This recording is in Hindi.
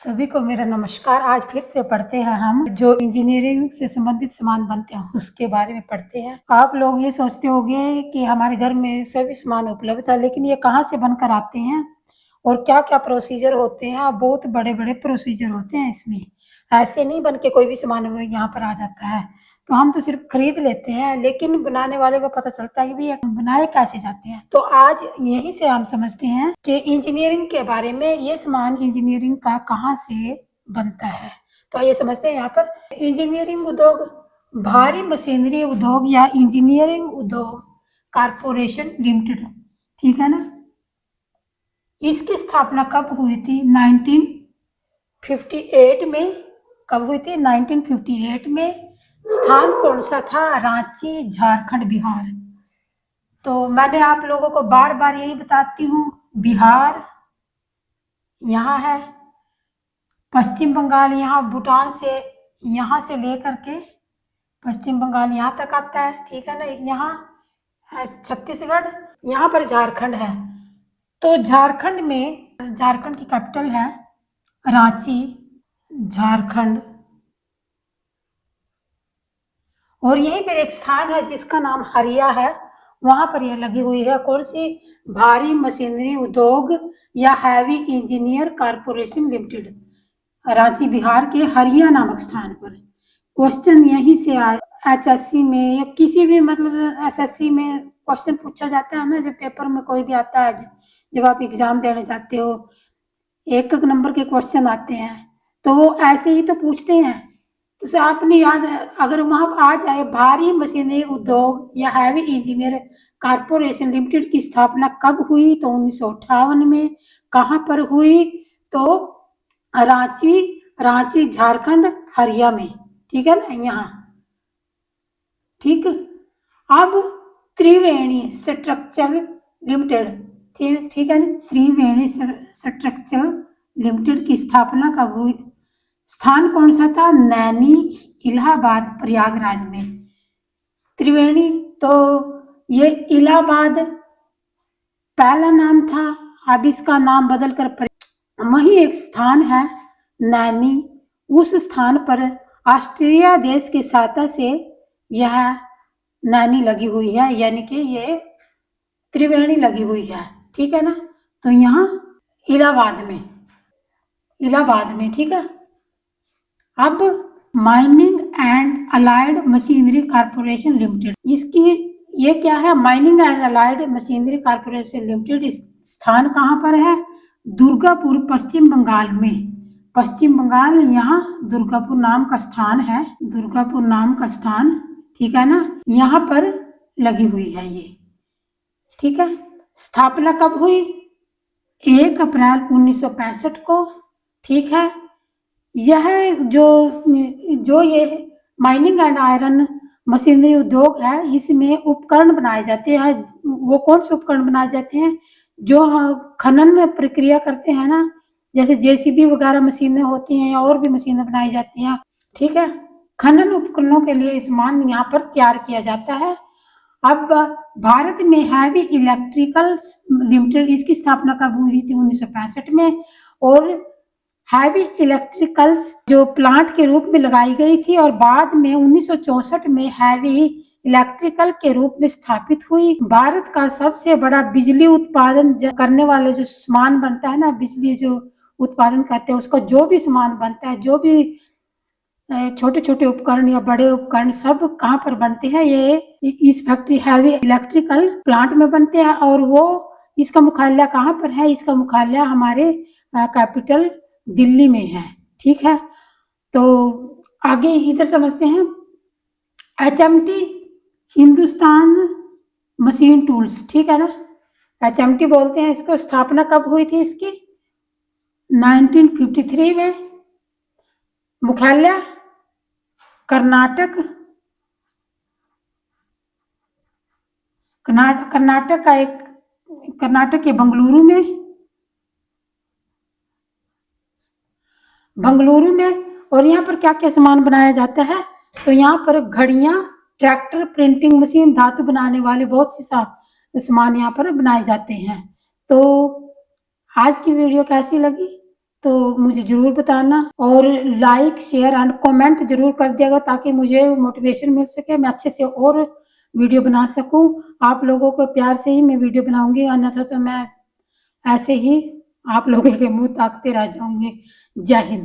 सभी को मेरा नमस्कार। आज फिर से पढ़ते हैं हम जो इंजीनियरिंग से संबंधित सामान बनते हैं उसके बारे में पढ़ते हैं। आप लोग ये सोचते होंगे कि हमारे घर में सभी सामान उपलब्ध है, लेकिन ये कहाँ से बनकर आते हैं और क्या क्या प्रोसीजर होते हैं। बहुत बड़े बड़े प्रोसीजर होते हैं इसमें, ऐसे नहीं बन के कोई भी सामान यहाँ पर आ जाता है। तो हम तो सिर्फ खरीद लेते हैं, लेकिन बनाने वाले को पता चलता है कि भी बनाए कैसे जाते हैं। तो आज यहीं से हम समझते हैं कि इंजीनियरिंग के बारे में, ये सामान इंजीनियरिंग का कहाँ से बनता है। तो ये समझते हैं यहाँ पर इंजीनियरिंग उद्योग भारी मशीनरी उद्योग या इंजीनियरिंग उद्योग कारपोरेशन लिमिटेड, ठीक है ना। इसकी स्थापना कब हुई थी? 1958 में। कब हुई थी? 1958 में। स्थान कौन सा था? रांची, झारखंड, बिहार। तो मैंने आप लोगों को बार बार यही बताती हूँ, बिहार यहाँ है, पश्चिम बंगाल यहाँ, भूटान से यहाँ से लेकर के पश्चिम बंगाल यहाँ तक आता है, ठीक है ना। यहाँ छत्तीसगढ़, यहाँ पर झारखंड है। तो झारखंड में, झारखंड की कैपिटल है रांची, झारखंड। और यहीं पर एक स्थान है जिसका नाम हरिया है, वहां पर यह लगी हुई है। कौन सी? भारी मशीनरी उद्योग या heavy engineer corporation limited, Ranchi Bihar के हरिया नामक स्थान पर। क्वेश्चन यहीं से आया। एचएससी में या किसी भी मतलब एसएससी में क्वेश्चन पूछा जाता है ना, जब पेपर में कोई भी आता है, जब आप एग्जाम देने जाते हो, एक एक नंबर के क्वेश्चन आते हैं, तो वो ऐसे ही तो पूछते हैं। तो आपने याद, अगर वहां आ जाए भारी मशीनरी उद्योग या हैवी इंजीनियर कारपोरेशन लिमिटेड की स्थापना कब हुई? तो 1958 में। कहाँ पर हुई? तो रांची, रांची झारखंड, हरिया में, ठीक है ना, यहाँ। ठीक। अब त्रिवेणी स्ट्रक्चर लिमिटेड, ठीक है ना, त्रिवेणी स्ट्रक्चर लिमिटेड की स्थापना कब हुई? स्थान कौन सा था? नैनी, इलाहाबाद, प्रयागराज में। त्रिवेणी, तो ये इलाहाबाद पहला नाम था, अब इसका नाम बदलकर वही एक स्थान है नैनी, उस स्थान पर ऑस्ट्रेलिया देश के सहायता से यह नैनी लगी हुई है, यानी कि ये त्रिवेणी लगी हुई है, ठीक है ना। तो यहाँ इलाहाबाद में, इलाहाबाद में, ठीक है। अब mining and allied machinery corporation limited, इसकी ये क्या है? Mining and allied machinery corporation limited. इस स्थान कहाँ पर है? दुर्गापुर, पश्चिम बंगाल में। पश्चिम बंगाल, यहाँ दुर्गापुर नाम का स्थान है, दुर्गापुर नाम का स्थान, ठीक है ना, यहाँ पर लगी हुई है ये, ठीक है। स्थापना कब हुई? 1 अप्रैल 1965 को, ठीक है। यह जो ये माइनिंग एंड आयरन मशीनरी उद्योग है, इसमें उपकरण बनाए जाते हैं। वो कौन से उपकरण बनाए जाते हैं? जो खनन में प्रक्रिया करते हैं ना, जैसे जेसीबी वगैरह मशीनें होती हैं, और भी मशीनें बनाई जाती हैं, ठीक है। खनन उपकरणों के लिए सामान यहाँ पर तैयार किया जाता है। अब भारत में हैवी इलेक्ट्रिकल लिमिटेड, इसकी स्थापना कब हुई थी? 1965 में। और हैवी इलेक्ट्रिकल्स जो प्लांट के रूप में लगाई गई थी, और बाद में 1964 में हैवी इलेक्ट्रिकल के रूप में स्थापित हुई। भारत का सबसे बड़ा बिजली उत्पादन करने वाले जो सामान बनता है ना, बिजली जो उत्पादन करते हैं, उसका जो भी सामान बनता है, जो भी छोटे छोटे उपकरण या बड़े उपकरण, सब कहाँ पर बनते हैं? ये इस फैक्ट्री हैवी इलेक्ट्रिकल प्लांट में बनते हैं। और वो इसका मुख्यालय कहाँ पर है? इसका मुख्यालय हमारे कैपिटल दिल्ली में है, ठीक है। तो आगे इधर समझते हैं। एचएमटी, हिंदुस्तान मशीन टूल्स, ठीक है ना, एचएमटी बोलते हैं इसको। स्थापना कब हुई थी इसकी? 1953 में। मुख्यालय कर्नाटक, कर्नाटक का एक, कर्नाटक के बेंगलुरु में, बेंगलुरु में। और यहाँ पर क्या क्या सामान बनाया जाता है? तो यहाँ पर घड़ियां, ट्रैक्टर, प्रिंटिंग मशीन, धातु बनाने वाले बहुत से सामान यहाँ पर बनाए जाते हैं। तो आज की वीडियो कैसी लगी? तो मुझे ज़रूर बताना, और लाइक शेयर एंड कमेंट ज़रूर कर दिएगा ताकि मुझे मोटिवेशन मिल सके, मैं अच्छे से और वीडियो बना सकूं। आप लोगों को प्यार से ही मैं वीडियो बनाऊंगी, अन्यथा तो मैं ऐसे ही आप लोगों के मुंह ताकते रह जाऊंगी। जय हिंद।